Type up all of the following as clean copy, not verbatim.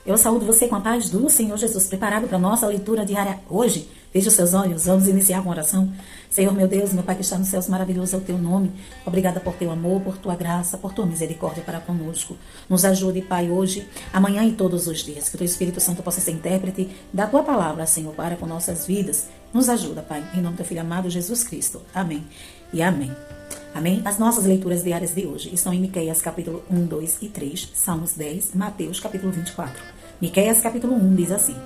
Eu saúdo você com a paz do Senhor Jesus, preparado para a nossa leitura diária hoje. Feche os seus olhos, vamos iniciar com oração. Senhor, meu Deus, meu Pai que está nos céus, maravilhoso é o teu nome. Obrigada por teu amor, por tua graça, por tua misericórdia para conosco. Nos ajude, Pai, hoje, amanhã e todos os dias. Que o teu Espírito Santo possa ser intérprete da tua palavra, Senhor, para com nossas vidas. Nos ajuda, Pai, em nome do teu Filho amado, Jesus Cristo. Amém e amém. Amém? As nossas leituras diárias de hoje estão em Miqueias capítulo 1, 2 e 3, Salmos 10, Mateus capítulo 24. Miqueias capítulo 1 diz assim: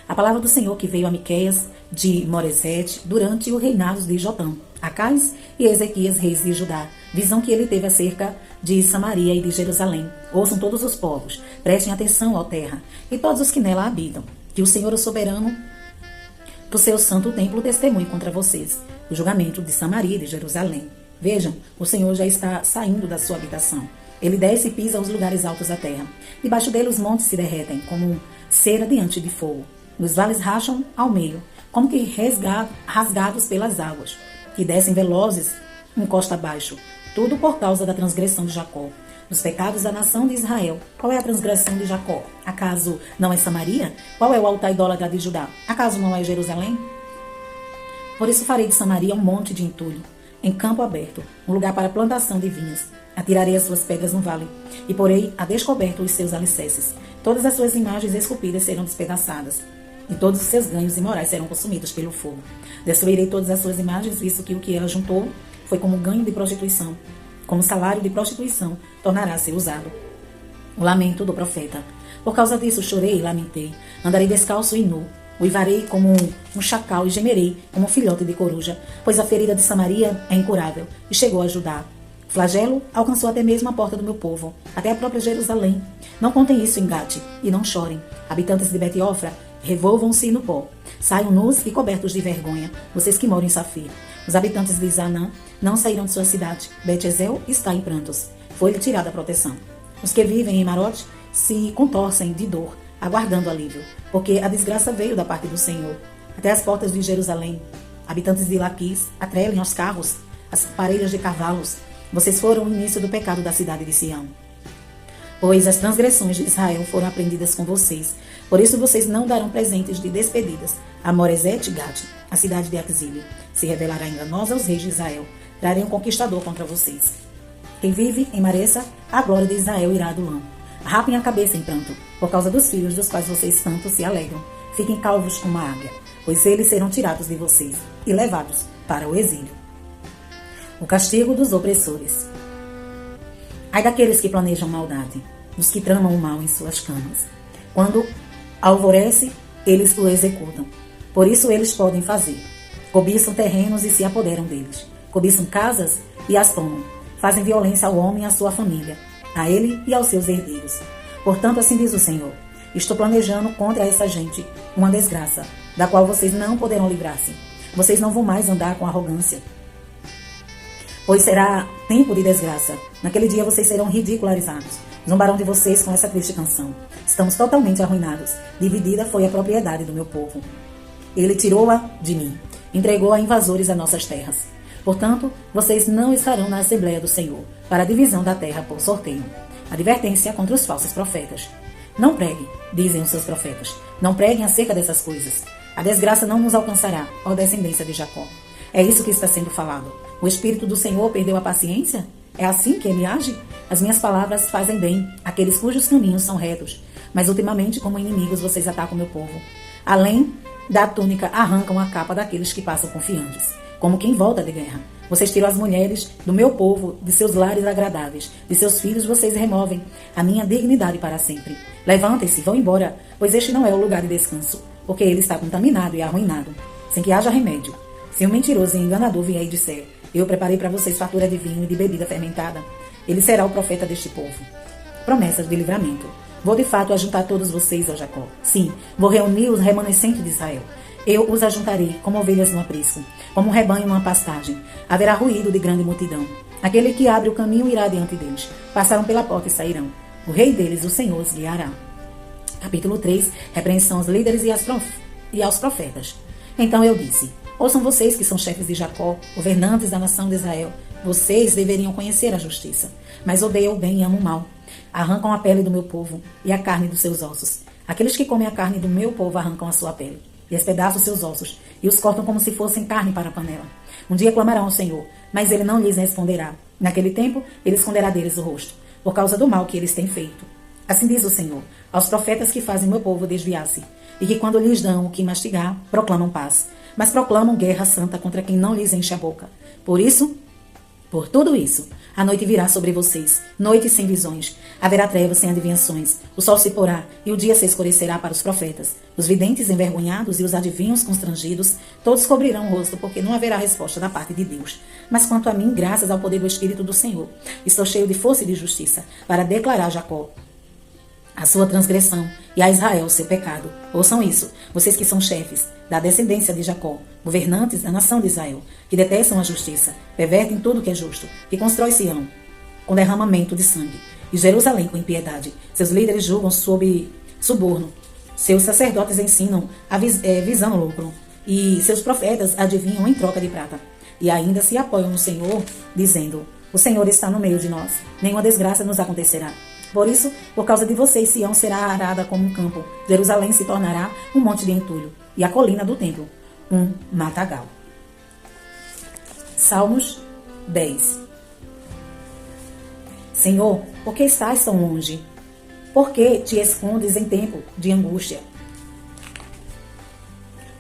a palavra do Senhor que veio a Miqueias de Moresete durante o reinado de Jotão, Acais e Ezequias, reis de Judá, visão que ele teve acerca de Samaria e de Jerusalém. Ouçam todos os povos, prestem atenção, ó terra, e todos os que nela habitam, que o Senhor, o soberano, do seu santo templo testemunhe contra vocês o julgamento de Samaria e de Jerusalém. Vejam, o Senhor já está saindo da sua habitação. Ele desce e pisa aos lugares altos da terra. Debaixo dele os montes se derretem, como cera diante de fogo. Os vales racham ao meio, como que rasgados pelas águas, que descem velozes em costa abaixo. Tudo por causa da transgressão de Jacó, dos pecados da nação de Israel. Qual é a transgressão de Jacó? Acaso não é Samaria? Qual é o altar idólatra de Judá? Acaso não é Jerusalém? Por isso farei de Samaria um monte de entulho, em campo aberto, um lugar para plantação de vinhas. Atirarei as suas pedras no vale, e porei a descoberto os seus alicerces. Todas as suas imagens esculpidas serão despedaçadas, e todos os seus ganhos imorais serão consumidos pelo fogo. Destruirei todas as suas imagens, visto que o que ela juntou foi como ganho de prostituição, como salário de prostituição, tornará a ser usado. O lamento do profeta. Por causa disso chorei e lamentei, andarei descalço e nu, uivarei como um chacal e gemerei como um filhote de coruja, pois a ferida de Samaria é incurável e chegou a Judá. O flagelo alcançou até mesmo a porta do meu povo, até a própria Jerusalém. Não contem isso em Gate e não chorem. Habitantes de Bet-Ofra, revolvam-se no pó. Saiam nus e cobertos de vergonha, vocês que moram em Safir. Os habitantes de Zanã não saíram de sua cidade. Bet-Ezel está em prantos. Foi-lhe tirada a proteção. Os que vivem em Marote se contorcem de dor, aguardando alívio, porque a desgraça veio da parte do Senhor. Até as portas de Jerusalém, habitantes de Laquis, atrelem aos carros, as parelhas de cavalos. Vocês foram o início do pecado da cidade de Sião. Pois as transgressões de Israel foram aprendidas com vocês. Por isso vocês não darão presentes de despedidas a Moresete e Gate, a cidade de exílio. Se revelará enganosa aos reis de Israel. Trarei um conquistador contra vocês. Quem vive em Maressa, a glória de Israel irá do lã. Rapem a cabeça em pranto, por causa dos filhos dos quais vocês tanto se alegram. Fiquem calvos como a águia, pois eles serão tirados de vocês e levados para o exílio. O castigo dos opressores. Ai daqueles que planejam maldade, dos que tramam o mal em suas camas. Quando alvorece, eles o executam. Por isso eles podem fazer. Cobiçam terrenos e se apoderam deles. Cobiçam casas e as tomam. Fazem violência ao homem e à sua família, a ele e aos seus herdeiros. Portanto, assim diz o Senhor: estou planejando contra essa gente uma desgraça, da qual vocês não poderão livrar-se. Vocês não vão mais andar com arrogância, pois será tempo de desgraça. Naquele dia vocês serão ridicularizados. Zombarão de vocês com essa triste canção. Estamos totalmente arruinados. Dividida foi a propriedade do meu povo. Ele tirou-a de mim, entregou a invasores a nossas terras. Portanto, vocês não estarão na Assembleia do Senhor, para a divisão da terra por sorteio. Advertência contra os falsos profetas. Não preguem, dizem os seus profetas. Não preguem acerca dessas coisas. A desgraça não nos alcançará, ó descendência de Jacó. É isso que está sendo falado. O Espírito do Senhor perdeu a paciência? É assim que ele age? As minhas palavras fazem bem, aqueles cujos caminhos são retos. Mas ultimamente, como inimigos, vocês atacam meu povo. Além da túnica, arrancam a capa daqueles que passam confiantes, como quem volta de guerra. Vocês tiram as mulheres do meu povo, de seus lares agradáveis. De seus filhos vocês removem a minha dignidade para sempre. Levantem-se, vão embora, pois este não é o lugar de descanso, porque ele está contaminado e arruinado, sem que haja remédio. Se um mentiroso e enganador vier e disser: eu preparei para vocês fartura de vinho e de bebida fermentada, ele será o profeta deste povo. Promessas de livramento. Vou de fato ajuntar todos vocês, ó Jacó. Sim, vou reunir os remanescentes de Israel. Eu os ajuntarei como ovelhas no aprisco, como um rebanho numa pastagem. Haverá ruído de grande multidão. Aquele que abre o caminho irá diante deles. Passarão pela porta e sairão. O rei deles, o Senhor, os guiará. Capítulo 3. Repreensão aos líderes e aos profetas. Então eu disse: ouçam vocês que são chefes de Jacó, governantes da nação de Israel. Vocês deveriam conhecer a justiça, mas odeiam o bem e amam o mal. Arrancam a pele do meu povo e a carne dos seus ossos. Aqueles que comem a carne do meu povo arrancam a sua pele, e despedaçam os seus ossos, e os cortam como se fossem carne para a panela. Um dia clamarão ao Senhor, mas ele não lhes responderá. Naquele tempo, ele esconderá deles o rosto, por causa do mal que eles têm feito. Assim diz o Senhor, aos profetas que fazem meu povo desviar-se, e que quando lhes dão o que mastigar, proclamam paz, mas proclamam guerra santa contra quem não lhes enche a boca. Por tudo isso, a noite virá sobre vocês, noite sem visões. Haverá trevas sem adivinhações. O sol se porá e o dia se escurecerá para os profetas. Os videntes envergonhados e os adivinhos constrangidos, todos cobrirão o rosto, porque não haverá resposta da parte de Deus. Mas quanto a mim, graças ao poder do Espírito do Senhor, estou cheio de força e de justiça, para declarar a Jacó a sua transgressão e a Israel o seu pecado. Ouçam isso, vocês que são chefes da descendência de Jacó, governantes da nação de Israel, que detestam a justiça, pervertem tudo que é justo, que constrói Sião com derramamento de sangue, e Jerusalém com impiedade. Seus líderes julgam sob suborno, seus sacerdotes ensinam visando lucro, e seus profetas adivinham em troca de prata, e ainda se apoiam no Senhor, dizendo: o Senhor está no meio de nós, nenhuma desgraça nos acontecerá. Por isso, por causa de vocês, Sião será arada como um campo, Jerusalém se tornará um monte de entulho, e a colina do templo um matagal. Salmos 10. Senhor, por que estás tão longe? Por que te escondes em tempo de angústia?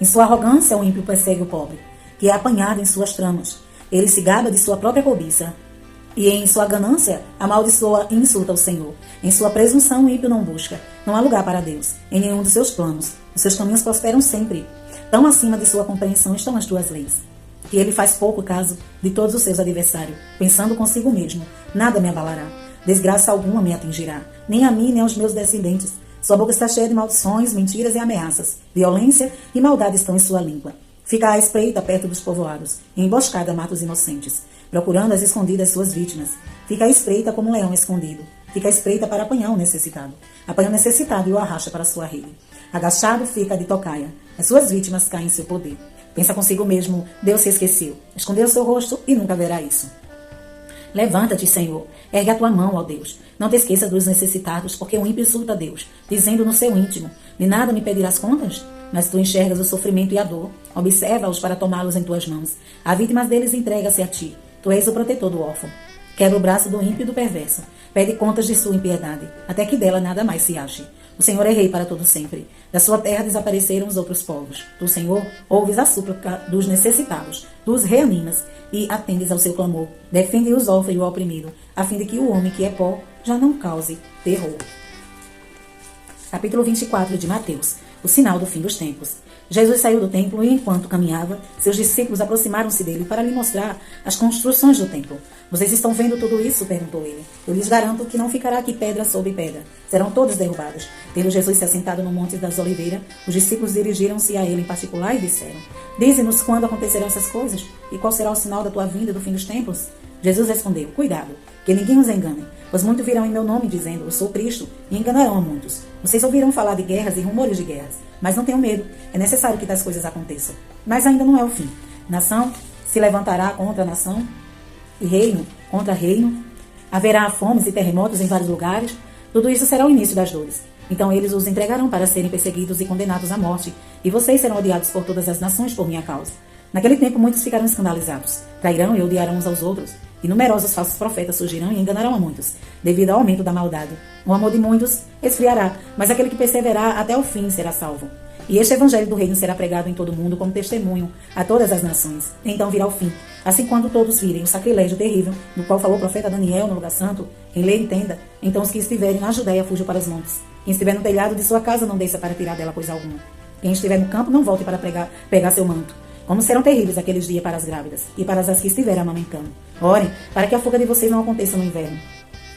Em sua arrogância, o ímpio persegue o pobre, que é apanhado em suas tramas. Ele se gaba de sua própria cobiça, e em sua ganância, amaldiçoa e insulta o Senhor. Em sua presunção, o ímpio não busca. Não há lugar para Deus, em nenhum dos seus planos. Os seus caminhos prosperam sempre. Tão acima de sua compreensão estão as tuas leis, que ele faz pouco caso de todos os seus adversários, pensando consigo mesmo: nada me abalará, desgraça alguma me atingirá, nem a mim, nem aos meus descendentes. Sua boca está cheia de maldições, mentiras e ameaças. Violência e maldade estão em sua língua. Fica à espreita perto dos povoados, e emboscada mata os inocentes, procurando às escondidas suas vítimas. Fica à espreita como um leão escondido. Fica à espreita para apanhar o necessitado. Apanha o necessitado e o arrasta para sua rede. Agachado fica de tocaia. As suas vítimas caem em seu poder. Pensa consigo mesmo: Deus se esqueceu. Escondeu seu rosto e nunca verá isso. Levanta-te, Senhor. Ergue a tua mão, ó Deus. Não te esqueças dos necessitados, porque o ímpio insulta a Deus, dizendo no seu íntimo: de nada me pedirás contas? Mas tu enxergas o sofrimento e a dor. Observa-os para tomá-los em tuas mãos. A vítima deles entrega-se a ti. Tu és o protetor do órfão. Quebra o braço do ímpio e do perverso. Pede contas de sua impiedade, até que dela nada mais se ache. O Senhor é rei para todo sempre. Da sua terra desapareceram os outros povos. Tu, Senhor, ouves a súplica dos necessitados, dos reanimas e atendes ao seu clamor. Defende os órfãos e o oprimido, a fim de que o homem que é pó já não cause terror. Capítulo 24 de Mateus. O sinal do fim dos tempos. Jesus saiu do templo e, enquanto caminhava, seus discípulos aproximaram-se dele para lhe mostrar as construções do templo. Vocês estão vendo tudo isso? Perguntou ele. Eu lhes garanto que não ficará aqui pedra sobre pedra. Serão todos derrubados. Tendo Jesus se assentado no Monte das Oliveiras, os discípulos dirigiram-se a ele em particular e disseram: Dize-nos quando acontecerão essas coisas e qual será o sinal da tua vinda e do fim dos tempos? Jesus respondeu: Cuidado, que ninguém os engane, pois muitos virão em meu nome dizendo: Eu sou Cristo, e enganarão a muitos. Vocês ouvirão falar de guerras e rumores de guerras, mas não tenham medo, é necessário que tais coisas aconteçam. Mas ainda não é o fim. Nação se levantará contra nação, e reino contra reino. Haverá fomes e terremotos em vários lugares. Tudo isso será o início das dores. Então eles os entregarão para serem perseguidos e condenados à morte, e vocês serão odiados por todas as nações por minha causa. Naquele tempo muitos ficarão escandalizados, trairão e odiarão uns aos outros, e numerosos falsos profetas surgirão e enganarão a muitos, devido ao aumento da maldade. O amor de muitos esfriará, mas aquele que perseverar até o fim será salvo. E este evangelho do reino será pregado em todo o mundo como testemunho a todas as nações. Então virá o fim. Assim, quando todos virem o sacrilégio terrível, do qual falou o profeta Daniel no lugar santo, quem lê entenda, então os que estiverem na Judéia fujam para os montes. Quem estiver no telhado de sua casa não desça para tirar dela coisa alguma. Quem estiver no campo não volte para pegar seu manto. Como serão terríveis aqueles dias para as grávidas e para as que estiverem amamentando. Orem, para que a fuga de vocês não aconteça no inverno,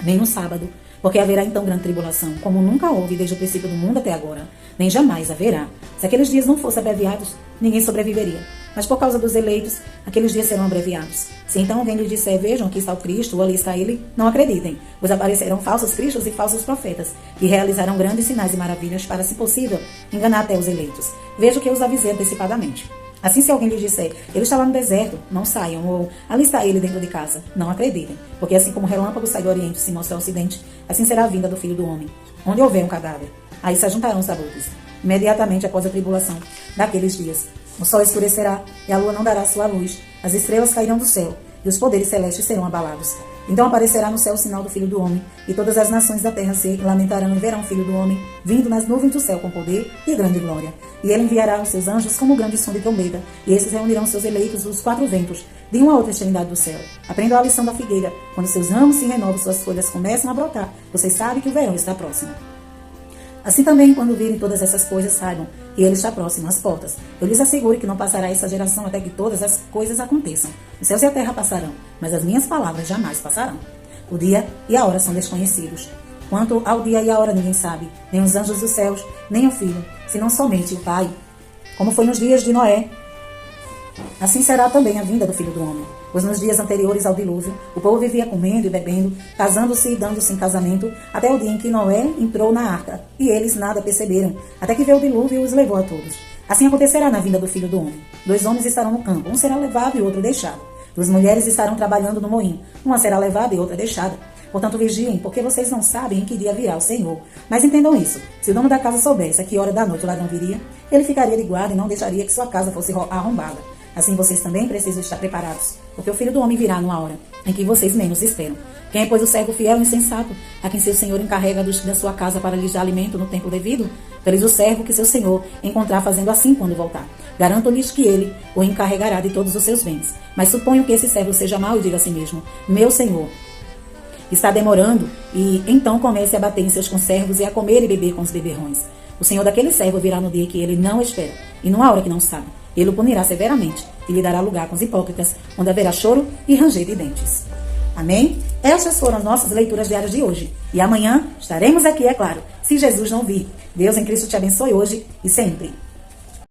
nem no sábado, porque haverá então grande tribulação, como nunca houve desde o princípio do mundo até agora, nem jamais haverá. Se aqueles dias não fossem abreviados, ninguém sobreviveria. Mas por causa dos eleitos, aqueles dias serão abreviados. Se então alguém lhe disser: vejam, aqui está o Cristo, ou ali está ele, não acreditem, pois aparecerão falsos cristos e falsos profetas, que realizarão grandes sinais e maravilhas para, se possível, enganar até os eleitos. Veja o que eu os avisei antecipadamente. Assim, se alguém lhe disser: ele está lá no deserto, não saiam, ou ali está ele dentro de casa, não acreditem, porque assim como o relâmpago sai do oriente e se mostra ao ocidente, assim será a vinda do Filho do Homem. Onde houver um cadáver, Aí se ajuntarão os abutres. Imediatamente após a tribulação daqueles dias, o sol escurecerá e a lua não dará sua luz. As estrelas cairão do céu e os poderes celestes serão abalados. Então aparecerá no céu o sinal do Filho do Homem, e todas as nações da terra se lamentarão e verão o Filho do Homem vindo nas nuvens do céu com poder e grande glória. E ele enviará os seus anjos como grande som de trombeta, e esses reunirão seus eleitos dos quatro ventos, de uma a outra extremidade do céu. Aprendam a lição da figueira: quando seus ramos se renovam, suas folhas começam a brotar. Vocês sabem que o verão está próximo. Assim também, quando virem todas essas coisas, saibam que ele está próximo às portas. Eu lhes asseguro que não passará essa geração até que todas as coisas aconteçam. Os céus e a terra passarão, mas as minhas palavras jamais passarão. O dia e a hora são desconhecidos. Quanto ao dia e a hora ninguém sabe, nem os anjos dos céus, nem o Filho, senão somente o Pai. Como foi nos dias de Noé, assim será também a vinda do Filho do Homem. Pois nos dias anteriores ao dilúvio, o povo vivia comendo e bebendo, casando-se e dando-se em casamento, até o dia em que Noé entrou na arca, e eles nada perceberam, até que veio o dilúvio e os levou a todos. Assim acontecerá na vinda do Filho do Homem. 2 homens estarão no campo, um será levado e outro deixado. 2 mulheres estarão trabalhando no moinho, uma será levada e outra deixada. Portanto, vigiem, porque vocês não sabem em que dia virá o Senhor. Mas entendam isso: se o dono da casa soubesse a que hora da noite o ladrão viria, ele ficaria de guarda e não deixaria que sua casa fosse arrombada. Assim vocês também precisam estar preparados, porque o Filho do Homem virá numa hora em que vocês menos esperam. Quem é, pois, o servo fiel e insensato, a quem seu senhor encarrega da sua casa para lhes dar alimento no tempo devido? Feliz o servo que seu senhor encontrar fazendo assim quando voltar. Garanto-lhes que ele o encarregará de todos os seus bens. Mas suponho que esse servo seja mau e diga a si mesmo: meu senhor está demorando, e então comece a bater em seus conservos e a comer e beber com os beberrões. O senhor daquele servo virá no dia que ele não espera, e numa hora que não sabe. Ele o punirá severamente e lhe dará lugar com os hipócritas, onde haverá choro e ranger de dentes. Amém? Estas foram as nossas leituras diárias de hoje. E amanhã estaremos aqui, é claro, se Jesus não vir. Deus em Cristo te abençoe hoje e sempre.